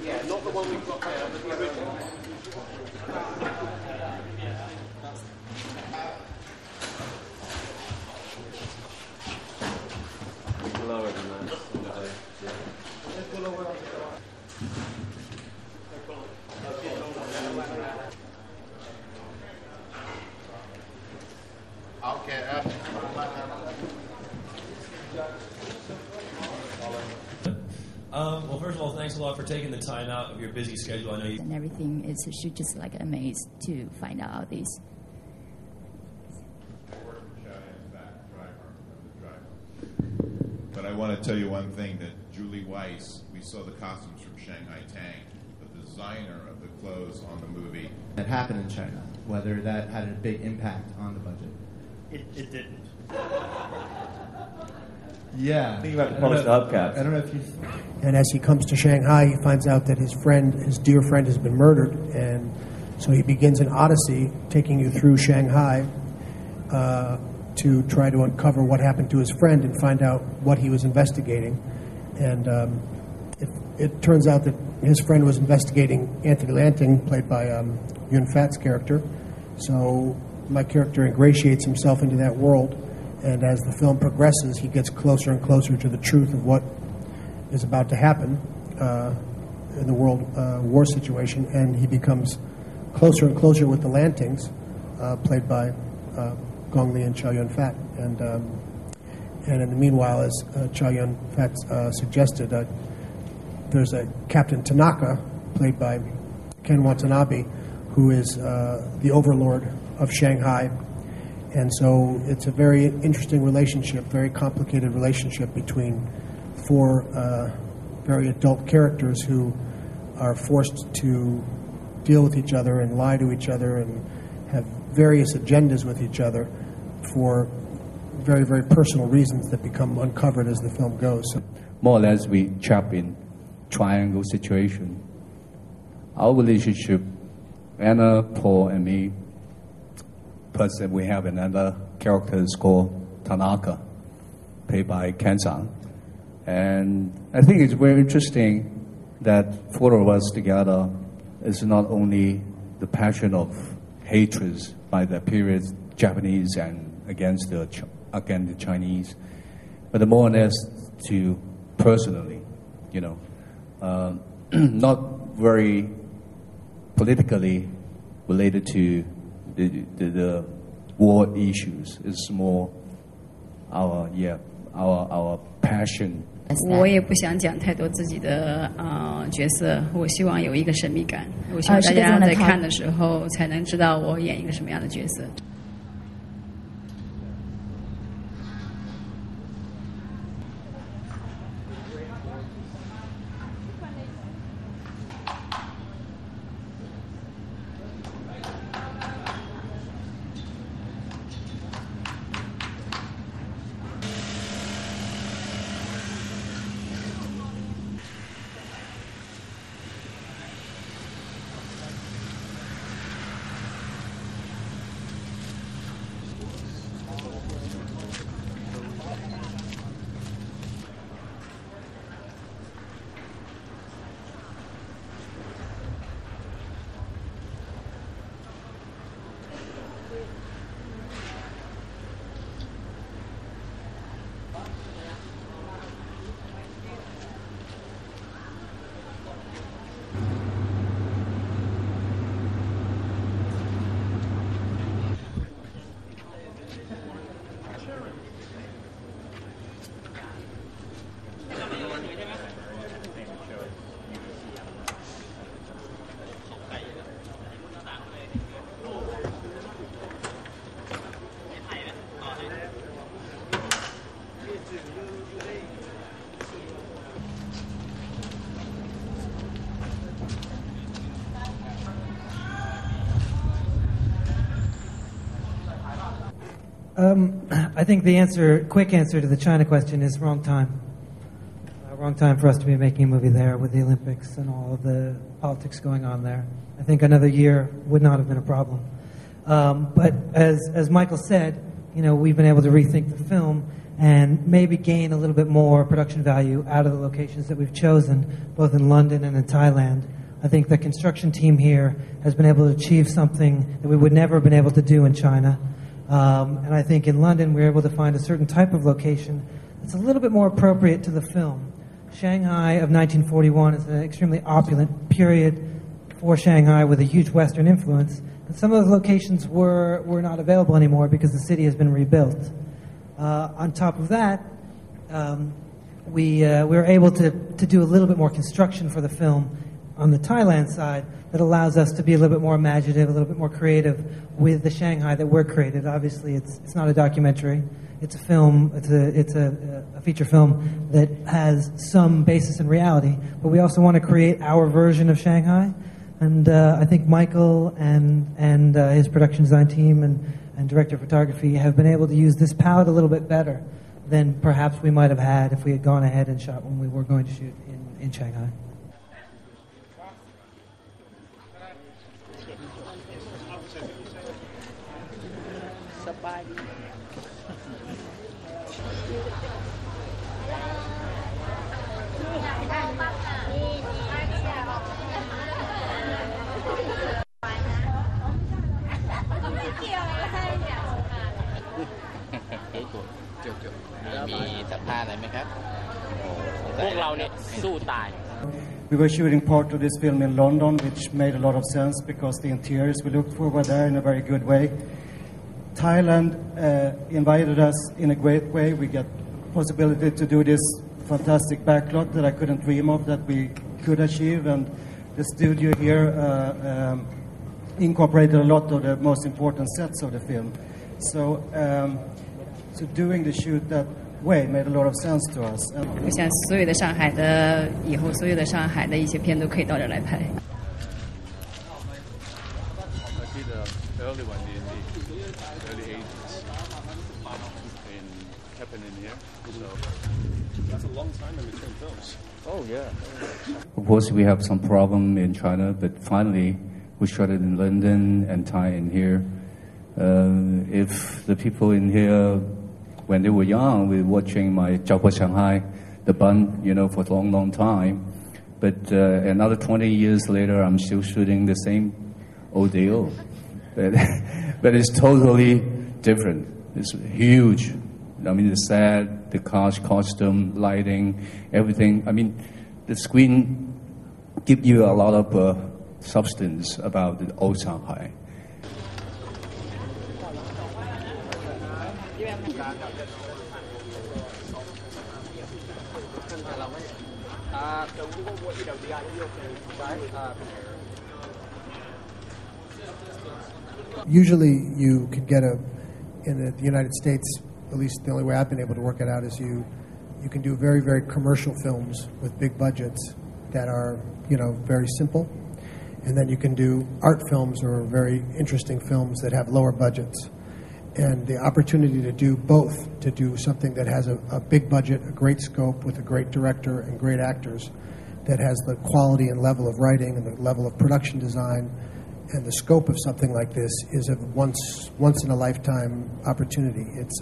Yeah, not the one we've got there, but the original. Lower than that. Okay. Well, first of all, thanks a lot for taking the time out of your busy schedule. I know you. And everything is just like amazed to find out this. But I want to tell you one thing, that Julie Weiss, we saw the costumes from Shanghai Tang, the designer of the clothes on the movie. That happened in China, whether that had a big impact on the budget. It didn't. Yeah. Think about the polished hubcaps. I don't know if you... And as he comes to Shanghai, he finds out that his dear friend has been murdered. And so he begins an odyssey taking you through Shanghai to try to uncover what happened to his friend and find out what he was investigating. And it turns out that his friend was investigating Anthony Lanting, played by Yuen-Fat's character. So my character ingratiates himself into that world. And as the film progresses, he gets closer and closer to the truth of what is about to happen in the world war situation. And he becomes closer and closer with the Lantings, played by Gon Li and Chow Yuen-Fat. And in the meanwhile, as Chow Yuen-Fat suggested, there's a Captain Tanaka, played by Ken Watanabe, who is the overlord of Shanghai. And so it's a very interesting relationship, very complicated relationship between four very adult characters who are forced to deal with each other and lie to each other and have various agendas with each other for very, very personal reasons that become uncovered as the film goes. More or less, we trap in triangle situation. Our relationship, Anna, Paul, and me. Plus, we have another character called Tanaka, played by Ken-san. And I think it's very interesting that four of us together is not only the passion of hatreds by the period Japanese and against the Chinese, but more or less to personally, not very politically related to the war issues. Is more our passion. 我也不想讲太多自己的角色，我希望有一个神秘感。我希望大家在看的时候才能知道我演一个什么样的角色。I think the quick answer to the China question is wrong time. Wrong time for us to be making a movie there with the Olympics and all of the politics going on there. I think another year would not have been a problem. But as Michael said, we've been able to rethink the film, and maybe gain a little bit more production value out of the locations that we've chosen, both in London and in Thailand. I think the construction team here has been able to achieve something that we would never have been able to do in China. And I think in London we were able to find a certain type of location that's a little bit more appropriate to the film. Shanghai of 1941 is an extremely opulent period for Shanghai with a huge Western influence. And some of those locations were not available anymore because the city has been rebuilt. On top of that, we were able to do a little bit more construction for the film on the Thailand side that allows us to be a little bit more imaginative, a little bit more creative with the Shanghai that we're created. Obviously, it's not a documentary. It's a film. It's a feature film that has some basis in reality. But we also want to create our version of Shanghai. And I think Michael and his production design team and director of photography have been able to use this palette a little bit better than perhaps we might have had if we had gone ahead and shot when we were going to shoot in Shanghai. We were shooting part of this film in London, which made a lot of sense because the interiors we looked for were there in a very good way. Thailand invited us in a great way. We got possibility to do this fantastic backlot that I couldn't dream of that we could achieve, and the studio here incorporated a lot of the most important sets of the film. So doing the shoot that way made a lot of sense to us. 我想所有的上海的以后所有的上海的一些片都可以到这儿来拍。I did the early one in the early 80s happening here. So that's a long time in between films. Oh yeah. Of course, we have some problem in China, but finally we shot it in London and Thai in here. If the people in here, when they were young, we were watching my Shanghai, the Bun, for a long, long time. But another 20 years later, I'm still shooting the same ordeal. But it's totally different. It's huge. I mean, the set, the costume, lighting, everything. I mean, the screen gives you a lot of substance about the old Shanghai. Usually you could get in the United States, at least the only way I've been able to work it out is you can do very, very commercial films with big budgets that are, very simple. And then you can do art films or very interesting films that have lower budgets. And the opportunity to do both, to do something that has a big budget, a great scope with a great director and great actors, that has the quality and level of writing and the level of production design and the scope of something like this is a once in a lifetime opportunity. It's